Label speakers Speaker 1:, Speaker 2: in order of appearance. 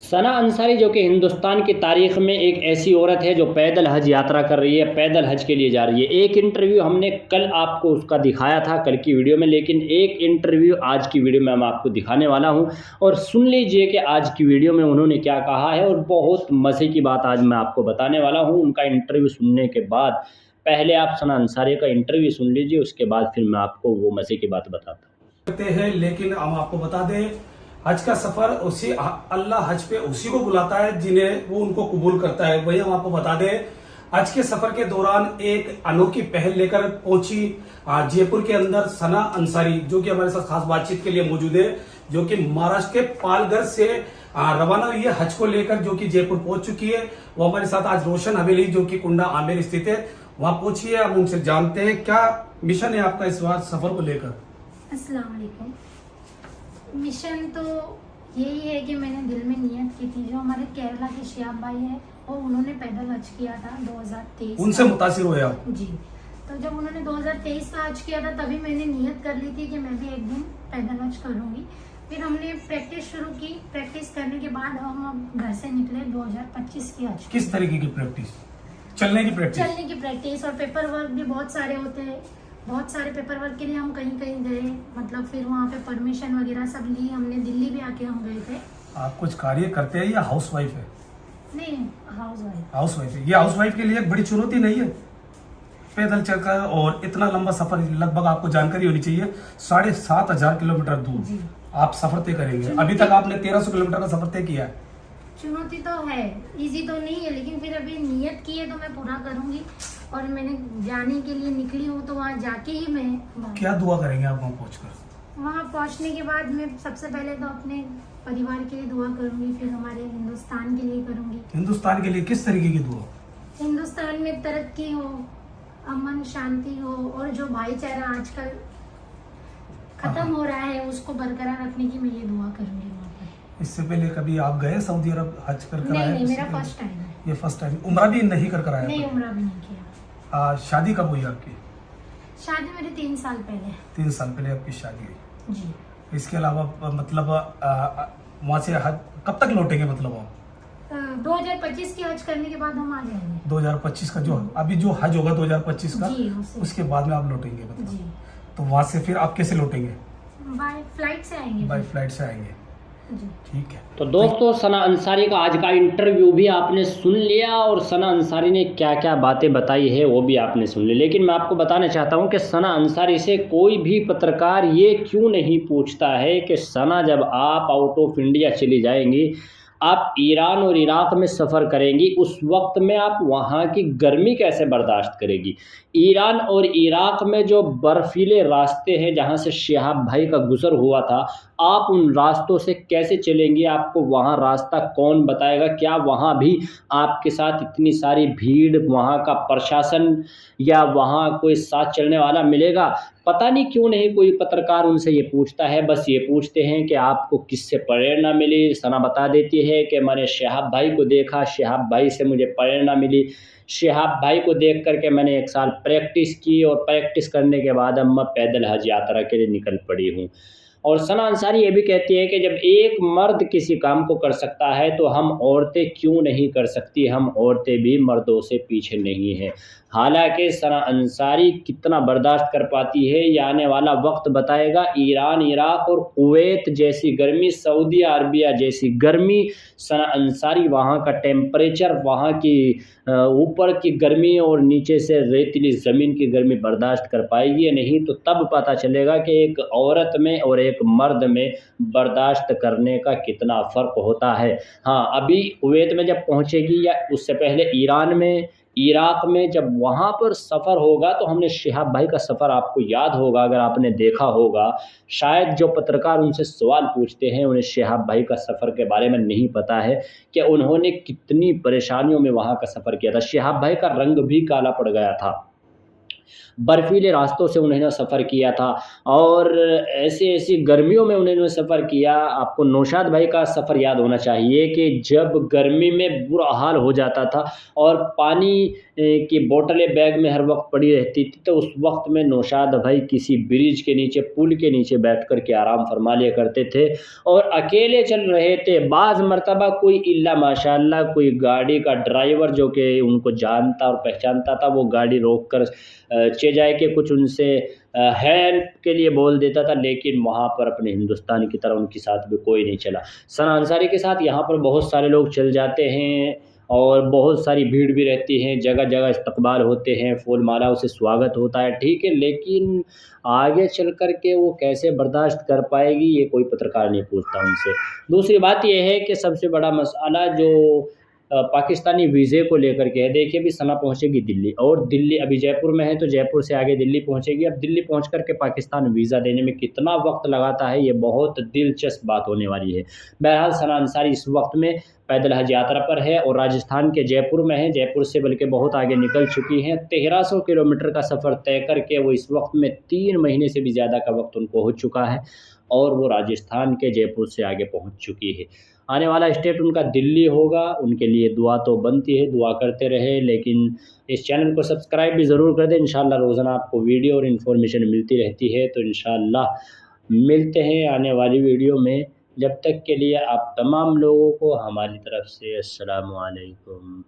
Speaker 1: सना अंसारी जो कि हिंदुस्तान की तारीख़ में एक ऐसी औरत है जो पैदल हज यात्रा कर रही है, पैदल हज के लिए जा रही है। एक इंटरव्यू हमने कल आपको उसका दिखाया था कल की वीडियो में, लेकिन एक इंटरव्यू आज की वीडियो में मैं आपको दिखाने वाला हूँ और सुन लीजिए कि आज की वीडियो में उन्होंने क्या कहा है और बहुत मज़े की बात आज मैं आपको बताने वाला हूँ। उनका इंटरव्यू सुनने के बाद पहले आप सना अंसारी का इंटरव्यू सुन लीजिए, उसके बाद फिर मैं आपको वो मज़े की बात बताता हूँ।
Speaker 2: करते हैं, लेकिन हम आपको बता दें हज का सफर उसी अल्लाह हज पे उसी को बुलाता है जिन्हें वो उनको कबूल करता है। वही हम आपको बता दें हज के सफर के दौरान एक अनोखी पहल लेकर पहुंची जयपुर के अंदर सना अंसारी, जो कि हमारे साथ खास बातचीत के लिए मौजूद है, जो कि महाराष्ट्र के पालघर से रवाना हुई है हज को लेकर, जो कि जयपुर पहुंच चुकी है। वो हमारे साथ आज रोशन हवेली जो कि कुंडा आमेर स्थित है वहां पहुंची है। हम उनसे जानते हैं क्या मिशन है आपका इस बार सफर को लेकर।
Speaker 3: अस्सलाम वालेकुम। मिशन तो यही है कि मैंने दिल में नियत की थी, जो हमारे केरला के शिहाब भाई है और उन्होंने पैदल हज किया था 2023।
Speaker 2: उनसे मुतासिर हुए आप?
Speaker 3: जी। तो जब उन्होंने 2023 का हज किया था तभी मैंने नियत कर ली थी कि मैं भी एक दिन पैदल हज करूंगी। फिर हमने प्रैक्टिस शुरू की। प्रैक्टिस करने के बाद हम अब घर से निकले 2025 की हज।
Speaker 2: किस तरीके की प्रैक्टिस? चलने की प्रैक्टिस?
Speaker 3: चलने की प्रैक्टिस और पेपर वर्क भी बहुत सारे होते हैं। बहुत सारे पेपर वर्क के लिए हम कहीं कहीं गए, मतलब फिर वहाँ पे परमिशन वगैरह सब ली हमने। दिल्ली भी आके हम गए थे।
Speaker 2: आप कुछ कार्य करते हैं या हाउस वाइफ है?
Speaker 3: नहीं, हाउस वाइफ।
Speaker 2: हाउस वाइफ है। ये हाउस वाइफ के लिए एक बड़ी चुनौती नहीं है पैदल चलकर, और इतना लंबा सफर? लगभग आपको जानकारी होनी चाहिए 7,500 किलोमीटर दूर
Speaker 3: जी।
Speaker 2: आप सफर तय करेंगे। अभी तक आपने 1300 किलोमीटर का सफर तय किया है।
Speaker 3: चुनौती तो है, इजी तो नहीं है, लेकिन फिर अभी नियत की है तो मैं पूरा करूंगी। और मैंने जाने के लिए निकली हूँ तो वहाँ जाके ही मैं
Speaker 2: क्या दुआ करेंगे आप वहाँ पहुँचकर?
Speaker 3: वहाँ पहुँचने के बाद मैं सबसे पहले तो अपने परिवार के लिए दुआ करूंगी, फिर हमारे हिंदुस्तान के लिए करूंगी।
Speaker 2: हिंदुस्तान के लिए किस तरीके की दुआ?
Speaker 3: हिंदुस्तान में तरक्की हो, अमन शांति हो, और जो भाईचारा आजकल खत्म हो रहा है उसको बरकरार रखने की मैं ये दुआ करूंगी वहाँ पर।
Speaker 2: इससे पहले कभी आप गए सऊदी अरब हज कर?
Speaker 3: नहीं, मेरा फर्स्ट टाइम है।
Speaker 2: ये फर्स्ट टाइम? उम्रा भी नहीं कर आया?
Speaker 3: नहीं, उम्रा भी नहीं किया।
Speaker 2: शादी कब हुई आपकी?
Speaker 3: शादी मेरी 3 साल पहले।
Speaker 2: 3 साल पहले आपकी शादी हुई।
Speaker 3: जी।
Speaker 2: इसके अलावा मतलब वहाँ से हज कब तक लौटेंगे? मतलब आप
Speaker 3: 2025 की हज करने के बाद हम आ जाएंगे।
Speaker 2: 2025 का जो अभी जो हज होगा 2025 का,
Speaker 3: जी,
Speaker 2: उसके बाद में आप लौटेंगे मतलब?
Speaker 3: जी।
Speaker 2: तो वहाँ से फिर आप कैसे लौटेंगे?
Speaker 3: बाय फ्लाइट से आएंगे।
Speaker 2: बाय फ्लाइट से आएंगे।
Speaker 3: जी।
Speaker 2: ठीक है।
Speaker 1: तो दोस्तों, सना अंसारी का आज का इंटरव्यू भी आपने सुन लिया और सना अंसारी ने क्या क्या बातें बताई है वो भी आपने सुन ली। लेकिन मैं आपको बताना चाहता हूं कि सना अंसारी से कोई भी पत्रकार ये क्यों नहीं पूछता है कि सना, जब आप आउट ऑफ इंडिया चली जाएंगी, आप ईरान और इराक़ में सफ़र करेंगी, उस वक्त में आप वहाँ की गर्मी कैसे बर्दाश्त करेगी? ईरान और इराक़ में जो बर्फीले रास्ते हैं जहाँ से शिहाब भाई का गुज़र हुआ था, आप उन रास्तों से कैसे चलेंगी? आपको वहाँ रास्ता कौन बताएगा? क्या वहाँ भी आपके साथ इतनी सारी भीड़, वहाँ का प्रशासन या वहाँ कोई साथ चलने वाला मिलेगा? पता नहीं क्यों नहीं कोई पत्रकार उनसे ये पूछता है। बस ये पूछते हैं कि आपको किससे प्रेरणा मिली? सना बता देती है कि मैंने शिहाब भाई को देखा, शिहाब भाई से मुझे प्रेरणा मिली, शिहाब भाई को देख कर के मैंने 1 साल प्रैक्टिस की और प्रैक्टिस करने के बाद अब मैं पैदल हज यात्रा के लिए निकल पड़ी हूँ। और सना अंसारी ये भी कहती है कि जब एक मर्द किसी काम को कर सकता है तो हम औरतें क्यों नहीं कर सकती? हम औरतें भी मर्दों से पीछे नहीं हैं। हालाँकि सना अंसारी कितना बर्दाश्त कर पाती है ये आने वाला वक्त बताएगा। ईरान, इराक़ और कुवैत जैसी गर्मी, सऊदी अरबिया जैसी गर्मी, सना अंसारी वहाँ का टेम्परेचर, वहाँ की ऊपर की गर्मी और नीचे से रेतीली ज़मीन की गर्मी बर्दाश्त कर पाएगी या नहीं, तो तब पता चलेगा कि एक औरत में और एक मर्द में बर्दाश्त करने का कितना फ़र्क होता है। हाँ, अभी कुवैत में जब पहुँचेगी या उससे पहले ईरान में, इराक़ में जब वहाँ पर सफ़र होगा, तो हमने शिहाब भाई का सफ़र आपको याद होगा, अगर आपने देखा होगा, शायद जो पत्रकार उनसे सवाल पूछते हैं उन्हें शिहाब भाई का सफ़र के बारे में नहीं पता है कि उन्होंने कितनी परेशानियों में वहाँ का सफ़र किया था। शिहाब भाई का रंग भी काला पड़ गया था। बर्फीले रास्तों से उन्होंने सफ़र किया था और ऐसी-ऐसी गर्मियों में उन्होंने सफ़र किया। आपको नौशाद भाई का सफ़र याद होना चाहिए कि जब गर्मी में बुरा हाल हो जाता था और पानी की बोतलें बैग में हर वक़्त पड़ी रहती थी, तो उस वक़्त में नौशाद भाई किसी ब्रिज के नीचे, पुल के नीचे बैठ कर के आराम फ़रमा लिया करते थे और अकेले चल रहे थे। बाज़ मर्तबा कोई इल्ला माशाअल्लाह कोई गाड़ी का ड्राइवर जो कि उनको जानता और पहचानता था, वो गाड़ी रोक कर चेजाए के कुछ उनसे हेल्प के लिए बोल देता था, लेकिन वहाँ पर अपने हिंदुस्तान की तरह उनके साथ भी कोई नहीं चला। सना अंसारी के साथ यहाँ पर बहुत सारे लोग चल जाते हैं और बहुत सारी भीड़ भी रहती है, जगह-जगह इस्तकबाल होते हैं, फूल मालाओं से स्वागत होता है, ठीक है, लेकिन आगे चल कर के वो कैसे बर्दाश्त कर पाएगी, ये कोई पत्रकार नहीं पूछता उनसे। दूसरी बात ये है कि सबसे बड़ा मसला जो पाकिस्तानी वीज़े को लेकर के है। देखिए अभी सना पहुँचेगी दिल्ली और दिल्ली अभी जयपुर में है, तो जयपुर से आगे दिल्ली पहुँचेगी। अब दिल्ली पहुँच कर के पाकिस्तान वीज़ा देने में कितना वक़्त लगाता है, ये बहुत दिलचस्प बात होने वाली है। बहरहाल सना अंसारी इस वक़्त में पैदल हज यात्रा पर है और राजस्थान के जयपुर में है। जयपुर से बल्कि बहुत आगे निकल चुकी हैं। 1300 किलोमीटर का सफ़र तय करके वो इस वक़्त में 3 महीने से भी ज़्यादा का वक़्त उनको हो चुका है और वो राजस्थान के जयपुर से आगे पहुँच चुकी है। आने वाला स्टेट उनका दिल्ली होगा, उनके लिए दुआ तो बनती है, दुआ करते रहें, लेकिन इस चैनल को सब्सक्राइब भी ज़रूर कर दें। इंशाअल्लाह रोज़ाना आपको वीडियो और इन्फॉर्मेशन मिलती रहती है, तो इंशाअल्लाह मिलते हैं आने वाली वीडियो में। जब तक के लिए आप तमाम लोगों को हमारी तरफ से अस्सलामु अलैकुम।